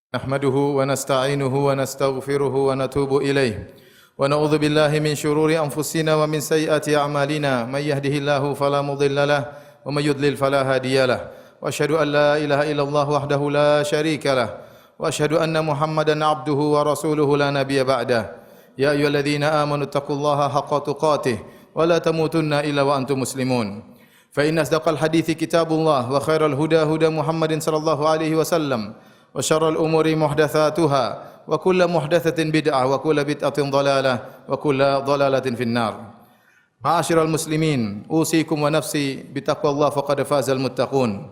نحمده ونستعينه ونستغفره ونتوب إليه ونعوذ بالله من شرور أنفسنا ومن سيئات أعمالنا من يهده الله فلا مضل له ومن يضلل فلا هادي له وأشهد أن لا إله إلا الله وحده لا شريك له وأشهد أن محمدا عبده ورسوله لا نبي بعده يا أيها الذين آمنوا اتقوا الله حق تقاته ولا تموتن إلا وأنتم مسلمون فإن أصدق الحديث كتاب الله وخير الهدى هدى محمد صلى الله عليه وسلم وشر الأمور محدثاتها وكل محدثة بدعة وكل بدعة ضلالة وكل ضلالة في النار. Ma'asyiral muslimin, usikum wa nafsi bitaqwallah faqad fazal muttaqun.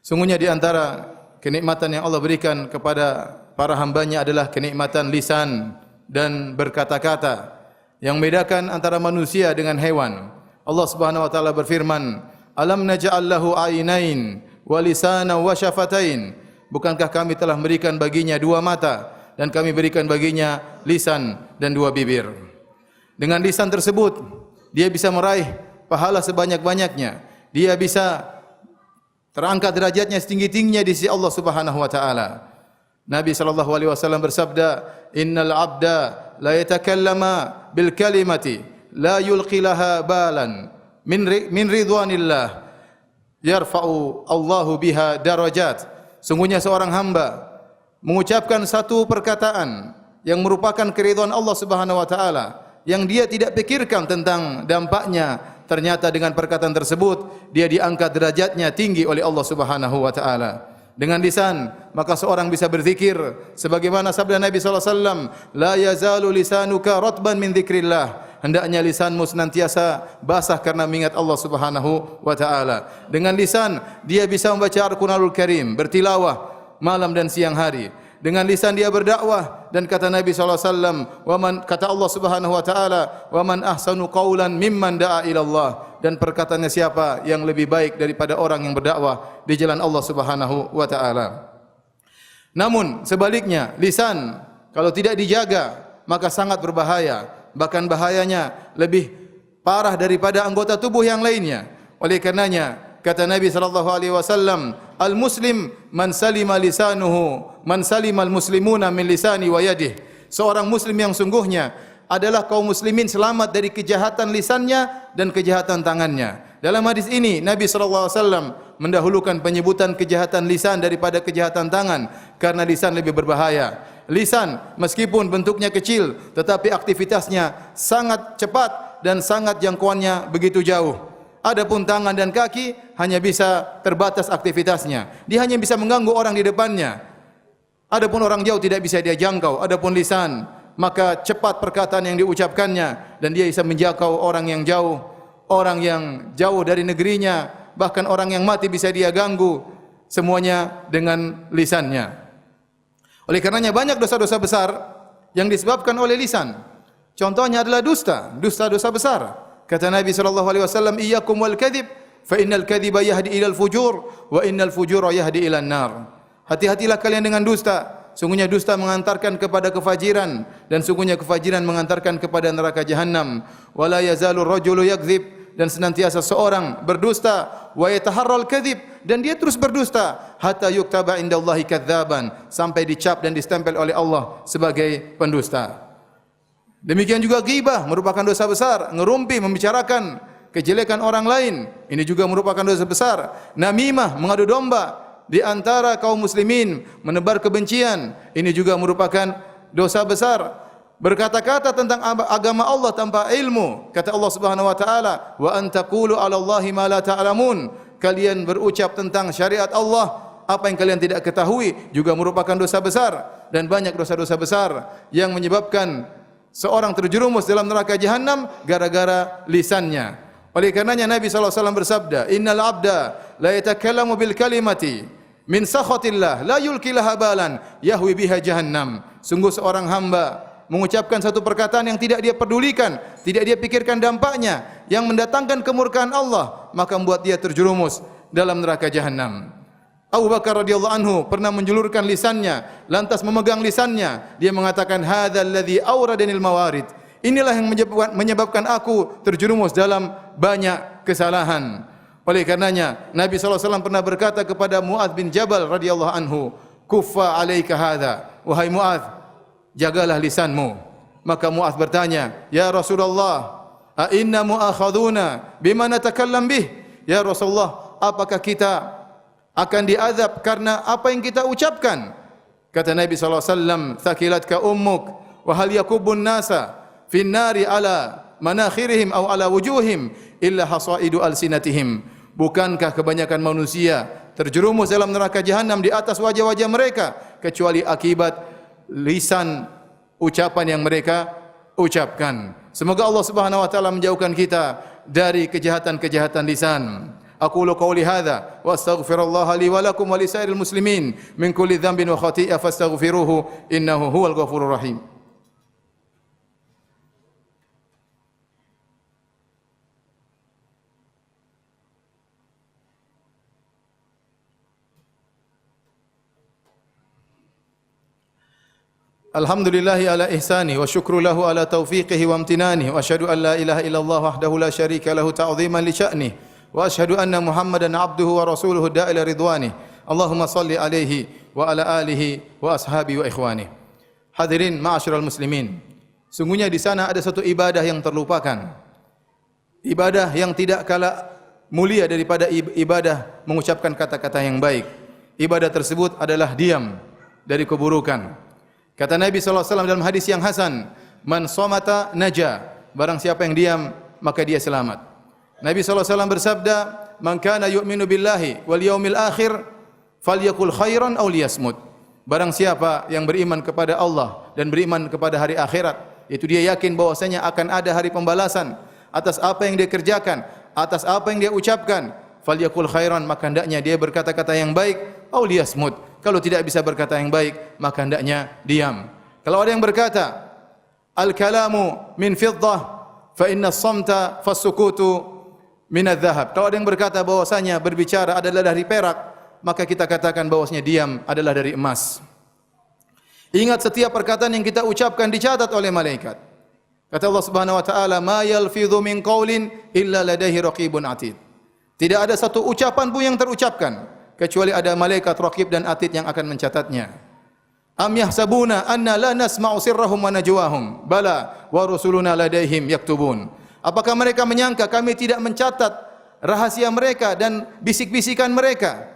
Sungguhnya di antara kenikmatan yang Allah berikan kepada para hambanya adalah kenikmatan lisan dan berkata-kata yang membedakan antara manusia dengan hewan. Allah Subhanahu wa taala berfirman, "Alam naj'al lahu ainain wa lisanan wa syafatain." Bukankah kami telah memberikan baginya dua mata dan kami berikan baginya lisan dan dua bibir. Dengan lisan tersebut, dia bisa meraih pahala sebanyak-banyaknya. Dia bisa terangkat derajatnya setinggi-tingginya di sisi Allah Subhanahu wa taala. Nabi sallallahu alaihi wasallam bersabda, "Innal 'abda la yatakallama bil kalimati la yulqi laha balan min ridwanillah yarfa'u Allahu biha darajat." Sungguhnya seorang hamba mengucapkan satu perkataan yang merupakan keridhaan Allah Subhanahu wa taala yang dia tidak pikirkan tentang dampaknya, ternyata dengan perkataan tersebut dia diangkat derajatnya tinggi oleh Allah Subhanahu wa taala. Dengan lisan maka seorang bisa berzikir sebagaimana sabda Nabi sallallahu alaihi wasallam, "La yazalu lisanuka ratban min dzikrillah." Hendaknya lisanmu senantiasa basah karena mengingat Allah Subhanahu wa taala. Dengan lisan dia bisa membaca Al-Qur'anul Karim, bertilawah malam dan siang hari. Dengan lisan dia berdakwah dan kata Nabi sallallahu alaihi wasallam, kata Allah Subhanahu wa taala, "Wa man ahsanu qawlan mimman da'a ila Allah." Dan perkataannya siapa yang lebih baik daripada orang yang berdakwah di jalan Allah Subhanahu wa taala. Namun sebaliknya, lisan kalau tidak dijaga maka sangat berbahaya. Bahkan bahayanya lebih parah daripada anggota tubuh yang lainnya. Oleh karenanya kata Nabi sallallahu alaihi wasallam, "Al-muslim man salima lisanuhu, man salima al-muslimuna min lisani wa yadihi." Seorang muslim yang sungguhnya adalah kaum muslimin selamat dari kejahatan lisannya dan kejahatan tangannya. Dalam hadis ini Nabi sallallahu alaihi wasallam mendahulukan penyebutan kejahatan lisan daripada kejahatan tangan karena lisan lebih berbahaya. Lisan meskipun bentuknya kecil tetapi aktivitasnya sangat cepat dan sangat jangkauannya begitu jauh. Adapun tangan dan kaki hanya bisa terbatas aktivitasnya. Dia hanya bisa mengganggu orang di depannya. Adapun orang jauh tidak bisa dia jangkau. Adapun lisan maka cepat perkataan yang diucapkannya dan dia bisa menjangkau orang yang jauh dari negerinya, bahkan orang yang mati bisa dia ganggu, semuanya dengan lisannya. Oleh karenanya banyak dosa-dosa besar yang disebabkan oleh lisan. Contohnya adalah dusta, dosa besar. Kata Nabi sallallahu alaihi wasallam, "Iyyakum wal kadzib, fa innal kadziba yahdi ilal fujur wa innal fujura yahdi ilan nar." Hati-hatilah kalian dengan dusta. Sungguhnya dusta mengantarkan kepada kefajiran dan sungguhnya kefajiran mengantarkan kepada neraka jahanam. Wala yazalu rajulu yakdzib, dan senantiasa seorang berdusta, wa yataharral kadzib, dan dia terus berdusta hatta yuktaba indallahi kadzaban, sampai dicap dan distempel oleh Allah sebagai pendusta. Demikian juga ghibah merupakan dosa besar, ngerumpi membicarakan kejelekan orang lain, ini juga merupakan dosa besar. Namimah mengadu domba di antara kaum muslimin, menebar kebencian, ini juga merupakan dosa besar. Berkata-kata tentang agama Allah tanpa ilmu, kata Allah Subhanahu wa taala, "Wa an taqulu 'ala Allahi ma la ta'lamun." Kalian berucap tentang syariat Allah apa yang kalian tidak ketahui juga merupakan dosa besar, dan banyak dosa-dosa besar yang menyebabkan seorang terjerumus dalam neraka jahanam gara-gara lisannya. Oleh karenanya Nabi sallallahu alaihi wasallam bersabda, "Innal 'abda la yatakallamu bil kalimati min sakhatillah la yulqi laha balan yahwi biha jahannam." Sungguh seorang hamba mengucapkan satu perkataan yang tidak dia pedulikan, tidak dia pikirkan dampaknya, yang mendatangkan kemurkaan Allah, maka membuat dia terjerumus dalam neraka jahanam. Abu Bakar radhiyallahu anhu pernah menjulurkan lisannya, lantas memegang lisannya, dia mengatakan, "Hadzal ladzi awradanil mawarid." Inilah yang menyebabkan aku terjerumus dalam banyak kesalahan. Oleh karenanya Nabi sallallahu alaihi wasallam pernah berkata kepada Muadz bin Jabal radhiyallahu anhu, kuffa 'alaika hadza, wahai Muadz, jagalah lisanmu. Maka Muadz bertanya, ya Rasulullah, a inna mu'akhaduna bima natakallam bih? Ya Rasulullah, apakah kita akan diazab karena apa yang kita ucapkan? Kata Nabi SAW, thaqilatka ummuk, wa hal yakubun nasa fin nari ala manakhirihim aw ala wujuhim illa hasaidu alsinatihim. Bukankah kebanyakan manusia terjerumus dalam neraka jahanam di atas wajah-wajah mereka kecuali akibat lisan ucapan yang mereka ucapkan. Semoga Allah Subhanahu wa taala menjauhkan kita dari kejahatan-kejahatan lisan. Aqulu qawli hadza wa astaghfirullaha li wa lakum wa lisairil muslimin min kulli dhanbin wa khati'ah fastaghfiruhu innahu huwal ghafurur rahim. Alhamdulillahi ala ihsani wa syukru lahu ala taufiqihi wa amtinani wa asyhadu an la ilaha illallah wahdahu la syarika lahu ta'ziman li sya'nih wa asyhadu anna Muhammadan abduhu wa rasuluhu da'ila ridwanih. Allahumma salli alaihi wa ala alihi wa ashabi wa ikhwani. Hadirin ma'asyiral muslimin, sungguhnya di sana ada satu ibadah yang terlupakan. Ibadah yang tidak kalah mulia daripada ibadah mengucapkan kata-kata yang baik. Ibadah tersebut adalah diam dari keburukan. Kata Nabi SAW dalam hadis yang hasan, man somata naja, barang siapa yang diam maka dia selamat. Nabi SAW bersabda, man kana yu'minu billahi wal yaumil akhir falyakul khairan aw liyasmut. Barang siapa yang beriman kepada Allah dan beriman kepada hari akhirat, itu dia yakin bahwasanya akan ada hari pembalasan atas apa yang dia kerjakan, atas apa yang dia ucapkan, falyakul khairan, maka hendaknya dia berkata-kata yang baik, aw liyasmut. Kalau tidak bisa berkata yang baik, maka hendaknya diam. Kalau ada yang berkata, al-kalamu min fiddah, fa inna as-samta fas-sukutu min adh-dhahab. Kalau ada yang berkata bahwasanya berbicara adalah dari perak, maka kita katakan bahwasanya diam adalah dari emas. Ingat, setiap perkataan yang kita ucapkan dicatat oleh malaikat. Kata Allah Subhanahu wa taala, ma yalfidhu min qaulin illa ladaihi raqibun atid. Tidak ada satu ucapan pun yang terucapkan kecuali ada malaikat raqib dan atid yang akan mencatatnya. Am yahsabuna anna la nasma'u sirrahum wa najwahum, bala wa rusuluna ladaihim yaktubun. Apakah mereka menyangka kami tidak mencatat rahasia mereka dan bisik-bisikan mereka?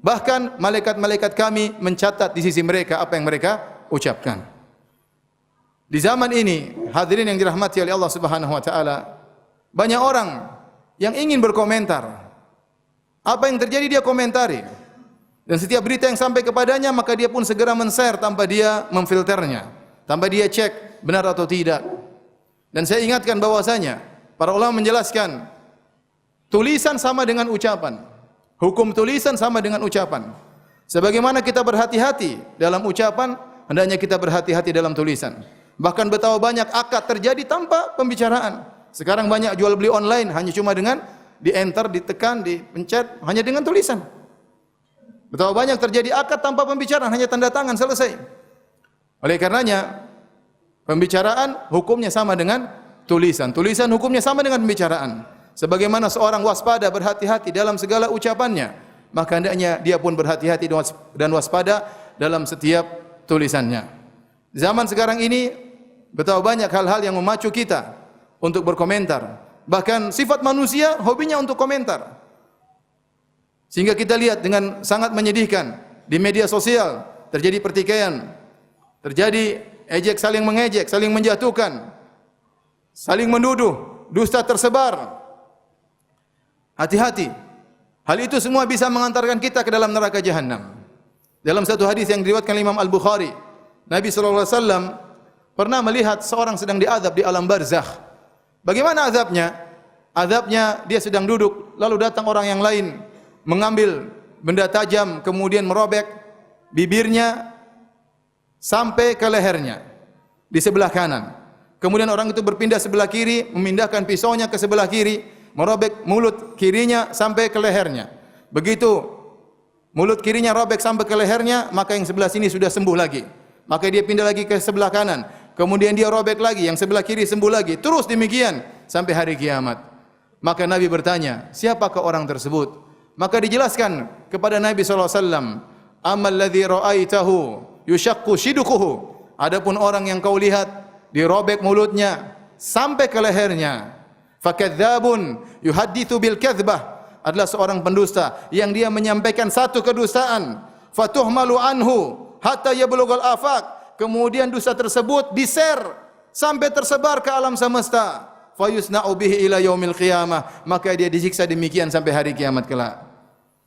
Bahkan malaikat-malaikat kami mencatat di sisi mereka apa yang mereka ucapkan. Di zaman ini, hadirin yang dirahmati oleh Allah Subhanahu wa taala, banyak orang yang ingin berkomentar. Apa yang terjadi dia komentari. Dan setiap berita yang sampai kepadanya maka dia pun segera men-share tanpa dia memfilternya, tanpa dia cek benar atau tidak. Dan saya ingatkan bahwasanya para ulama menjelaskan tulisan sama dengan ucapan. Hukum tulisan sama dengan ucapan. Sebagaimana kita berhati-hati dalam ucapan, hendaknya kita berhati-hati dalam tulisan. Bahkan betapa banyak akad terjadi tanpa pembicaraan. Sekarang banyak jual beli online hanya cuma dengan di enter, ditekan, dipencet, hanya dengan tulisan. Betapa banyak terjadi akad tanpa pembicaraan, hanya tanda tangan, selesai. Oleh karenanya, pembicaraan hukumnya sama dengan tulisan. Tulisan hukumnya sama dengan pembicaraan. Sebagaimana seorang waspada, berhati-hati dalam segala ucapannya, maka hendaknya dia pun berhati-hati dan waspada dalam setiap tulisannya. Zaman sekarang ini, betapa banyak hal-hal yang memacu kita untuk berkomentar. Bahkan sifat manusia hobinya untuk komentar. Sehingga kita lihat dengan sangat menyedihkan di media sosial terjadi pertikaian, terjadi ejek saling mengejek, saling menjatuhkan, saling menuduh, dusta tersebar. Hati-hati. Hal itu semua bisa mengantarkan kita ke dalam neraka jahanam. Dalam satu hadis yang diriwayatkan Imam Al-Bukhari, Nabi SAW pernah melihat seorang sedang diazab di alam barzakh. Bagaimana azabnya? Azabnya dia sedang duduk, lalu datang orang yang lain mengambil benda tajam, kemudian merobek bibirnya sampai ke lehernya di sebelah kanan. Kemudian orang itu berpindah sebelah kiri, memindahkan pisaunya ke sebelah kiri, merobek mulut kirinya sampai ke lehernya. Begitu mulut kirinya robek sampai ke lehernya, maka yang sebelah sini sudah sembuh lagi. Maka dia pindah lagi ke sebelah kanan. Kemudian dia robek lagi, yang sebelah kiri sembuh lagi. Terus demikian sampai hari kiamat. Maka Nabi bertanya, siapakah orang tersebut? Maka dijelaskan kepada Nabi SAW, Amal ladzi ra'aitahu yushaqqu shidquhu. Adapun orang yang kau lihat dirobek mulutnya sampai ke lehernya. Fakadzabun yuhadditsu bil kadzbah, adalah seorang pendusta yang dia menyampaikan satu kedustaan. Fatuhmalu anhu hatta yablugul afaq, kemudian dusta tersebut di-share sampai tersebar ke alam semesta. Fayusna'u bihi ila yaumil qiyamah, maka dia disiksa demikian sampai hari kiamat kelak.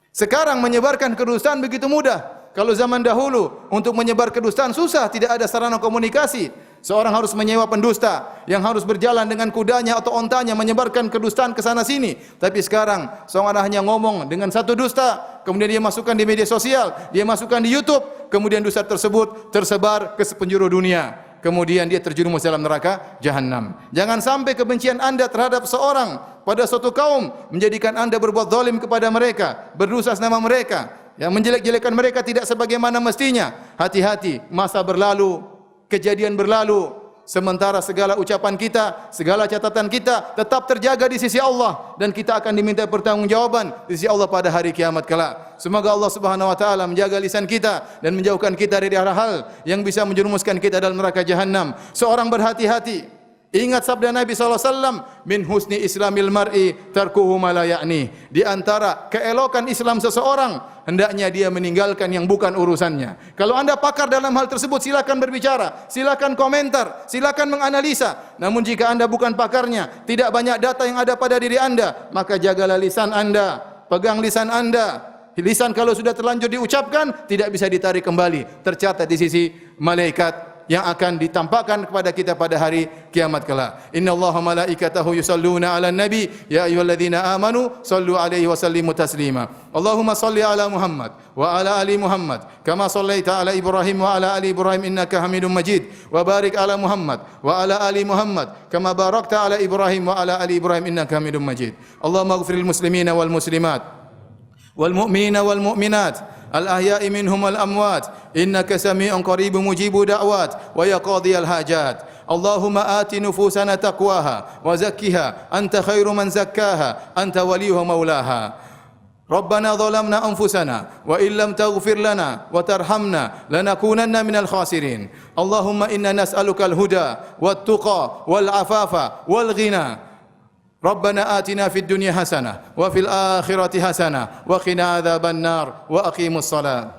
Sekarang menyebarkan kedustaan begitu mudah. Kalau zaman dahulu untuk menyebar kedustaan susah, tidak ada sarana komunikasi. Seorang harus menyewa pendusta yang harus berjalan dengan kudanya atau ontanya menyebarkan kedustaan ke sana sini. Tapi sekarang seorang hanya ngomong dengan satu dusta, kemudian dia masukkan di media sosial, dia masukkan di YouTube, kemudian dusta tersebut tersebar ke sepenjuru dunia. Kemudian dia terjerumus dalam neraka jahanam. Jangan sampai kebencian Anda terhadap seorang pada suatu kaum menjadikan Anda berbuat zalim kepada mereka, berdosa atas nama mereka, yang menjelek-jelekan mereka tidak sebagaimana mestinya. Hati-hati, masa berlalu, kejadian berlalu, sementara segala ucapan kita, segala catatan kita tetap terjaga di sisi Allah, dan kita akan diminta pertanggungjawaban di sisi Allah pada hari kiamat kelak. Semoga Allah Subhanahu wa taala menjaga lisan kita dan menjauhkan kita dari hal-hal yang bisa menjerumuskan kita dalam neraka jahanam. Seorang berhati-hati. Ingat sabda Nabi SAW, min husni islamil mar'i tarkuhu ma la ya'ni. Di antara keelokan Islam seseorang, hendaknya dia meninggalkan yang bukan urusannya. Kalau Anda pakar dalam hal tersebut, silakan berbicara, silakan komentar, silakan menganalisa. Namun jika Anda bukan pakarnya, tidak banyak data yang ada pada diri Anda, maka jagalah lisan Anda, pegang lisan Anda. Lisan kalau sudah terlanjur diucapkan, tidak bisa ditarik kembali, tercatat di sisi malaikat yang akan ditampakkan kepada kita pada hari kiamat kelak. Innallaha malaikatahu yusalluna 'alan nabi ya ayyuhalladzina amanu sallu 'alaihi wa sallimu taslima. Allahumma salli 'ala Muhammad wa 'ala ali Muhammad kama sallaita 'ala Ibrahim wa 'ala ali Ibrahim innaka Hamidum Majid, wa barik 'ala Muhammad wa 'ala ali Muhammad kama barakta 'ala Ibrahim wa 'ala ali Ibrahim innaka Hamidum Majid. Allahumma ighfir lil muslimina wal muslimat والمؤمنين والمؤمنات الأحياء منهم والأموات إنك سميع قريب مجيب دعوات ويا قاضي الحاجات. اللهم آت نفوسنا تقواها وزكها أنت خير من زكاها أنت وليها مولاها. ربنا ظلمنا أنفسنا وإن لم تغفر لنا وترحمنا لنكونن من الخاسرين. اللهم إنا نسألك الهدى والتقى والعفاف والغنى. ربنا آتنا في الدنيا حسنة وفي الآخرة حسنة وقنا عذاب النار وأقيموا الصلاة.